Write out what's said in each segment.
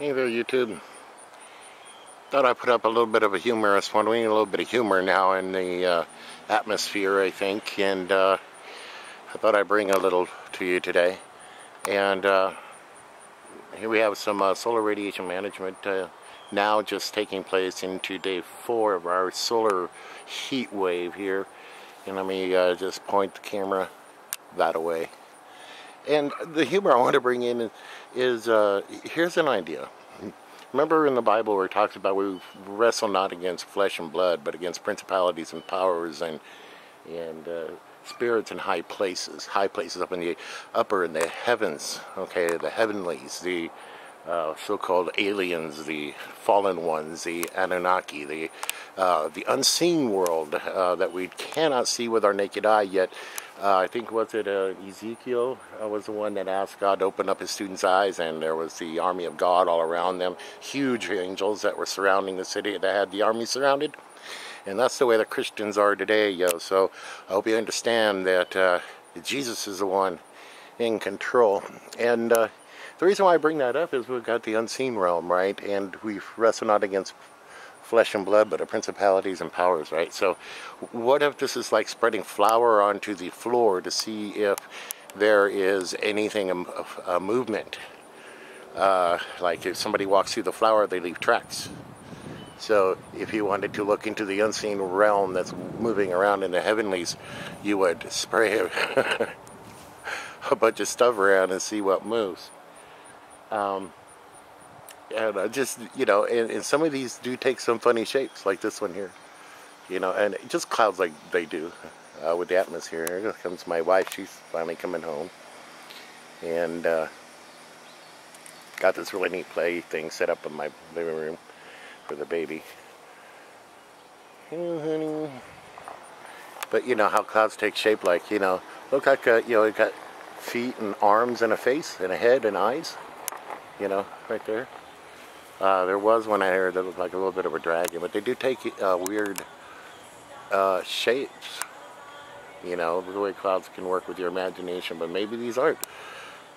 Hey there, YouTube. Thought I'd put up a little bit of a humorous one. We need a little bit of humor now in the atmosphere, I think, and I thought I'd bring a little to you today. And here we have some solar radiation management now just taking place into day 4 of our solar heat wave here. And let me just point the camera that away. And the humor I want to bring in is here's an idea. Remember in the Bible where it talks about we wrestle not against flesh and blood, but against principalities and powers and spirits in high places up in the upper in the heavens, okay, the heavenlies, the so-called aliens, the fallen ones, the Anunnaki, the unseen world that we cannot see with our naked eye yet. I think, was it Ezekiel was the one that asked God to open up his students' eyes, and there was the army of God all around them, huge angels that were surrounding the city that had the army surrounded. And that's the way the Christians are today, yo. So I hope you understand that Jesus is the one in control. And the reason why I bring that up is we've got the unseen realm, right? And we wrestle not against flesh and blood, but principalities and powers, right? So what if this is like spreading flour onto the floor to see if there is anything of a movement? Like if somebody walks through the flour, they leave tracks. So if you wanted to look into the unseen realm that's moving around in the heavenlies, you would spray a bunch of stuff around and see what moves. And just, you know, and some of these do take some funny shapes, like this one here, you know, and just clouds like they do with the atmosphere. Here comes my wife. She's finally coming home, and got this really neat play thing set up in my living room for the baby. Hello, honey. But you know how clouds take shape, like, you know, look like you know, it got feet and arms and a face and a head and eyes, you know, right there. There was one I heard that looked like a little bit of a dragon, but they do take weird shapes, you know, the way clouds can work with your imagination, but maybe these aren't,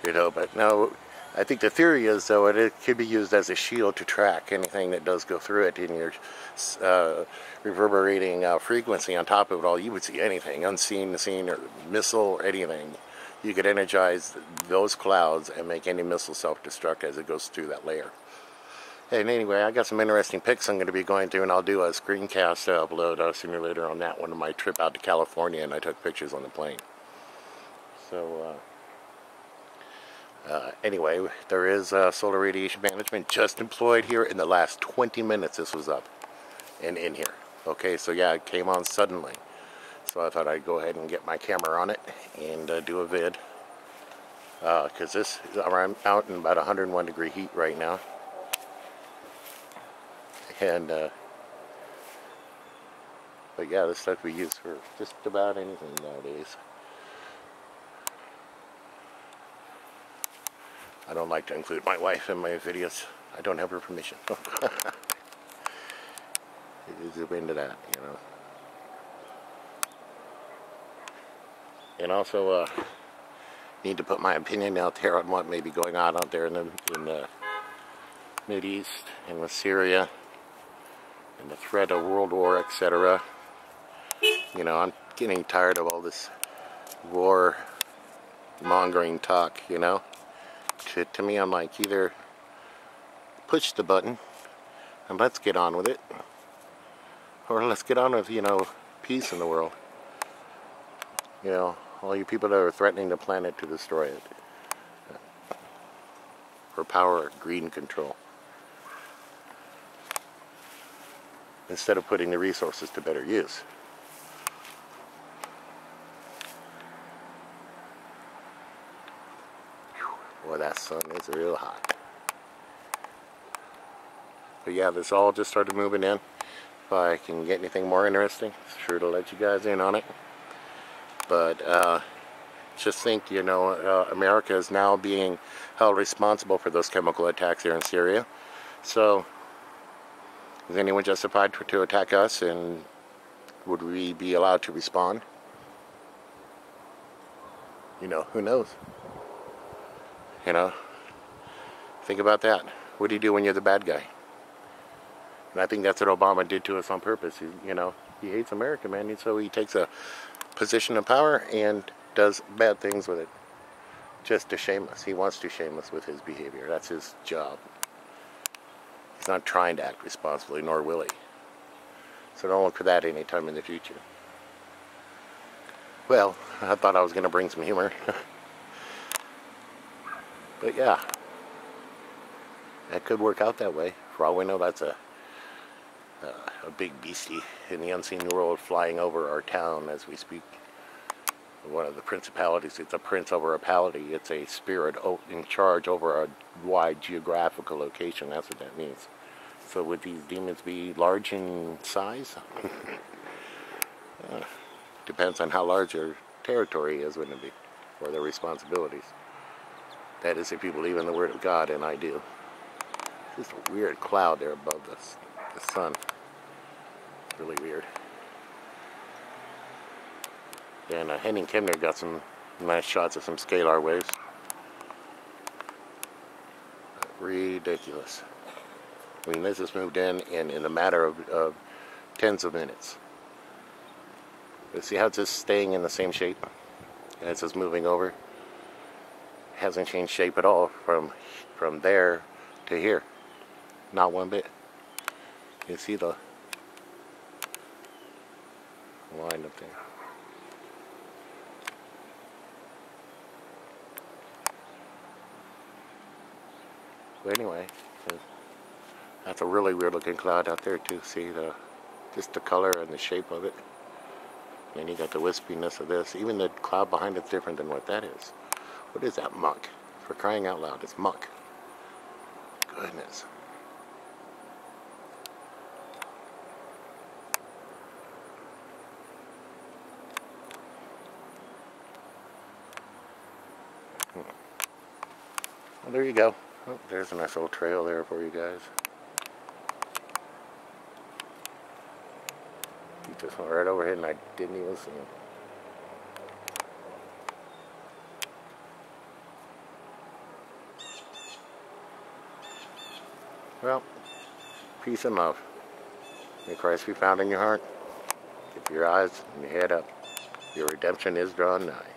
you know. But no, I think the theory is, though, it could be used as a shield to track anything that does go through it in your reverberating frequency. On top of it all, you would see anything, unseen, seen, or missile, or anything. You could energize those clouds and make any missile self-destruct as it goes through that layer. And anyway, I got some interesting pics I'm going to be going through, and I'll do a screencast upload sooner or later on that one of my trip out to California, and I took pictures on the plane. So, anyway, there is solar radiation management just employed here in the last 20 minutes. This was up and in here. Okay, so yeah, it came on suddenly. So I thought I'd go ahead and get my camera on it and do a vid. Because I'm out in about 101 degree heat right now. And but yeah, this stuff we use for just about anything nowadays. I don't like to include my wife in my videos. I don't have her permission. Zoom into that, you know. And also need to put my opinion out there on what may be going on out there in the Mideast and with Syria. And the threat of world war, etc. You know, I'm getting tired of all this war mongering talk, you know. To me, I'm like, either push the button and let's get on with it, or let's get on with, you know, peace in the world. You know, all you people that are threatening the planet to destroy it for power, greed, and control, instead of putting the resources to better use. Boy, that sun is real hot. But yeah, this all just started moving in. If I can get anything more interesting, sure to let you guys in on it. But just think, you know, America is now being held responsible for those chemical attacks here in Syria. So is anyone justified to attack us, and would we be allowed to respond? You know, who knows? You know, think about that. What do you do when you're the bad guy? And I think that's what Obama did to us on purpose. He hates America, man. And so he takes a position of power and does bad things with it just to shame us. He wants to shame us with his behavior. That's his job. He's not trying to act responsibly, nor will he. So don't look for that anytime in the future. Well, I thought I was going to bring some humor. But yeah, that could work out that way. For all we know, that's a big beastie in the unseen world flying over our town as we speak. One of the principalities. It's a prince over a pality. It's a spirit in charge over a wide geographical location. That's what that means. So would these demons be large in size? Depends on how large your territory is, wouldn't it be? Or their responsibilities. That is, if you believe in the Word of God, and I do. Just a weird cloud there above the sun. Really weird. And Henning Kemner got some nice shots of some scalar waves. Ridiculous. I mean, this has moved in a matter of tens of minutes. But see how it's just staying in the same shape? And it's just moving over. It hasn't changed shape at all from there to here. Not one bit. You see the line up there. But anyway, that's a really weird looking cloud out there too. See just the color and the shape of it. And you got the wispiness of this. Even the cloud behind it's different than what that is. What is that muck? For crying out loud, it's muck. Goodness. Well, there you go. Oh, there's a nice little trail there for you guys. He just went right overhead and I didn't even see him. Well, peace and love. May Christ be found in your heart. Keep your eyes and your head up. Your redemption is drawn nigh.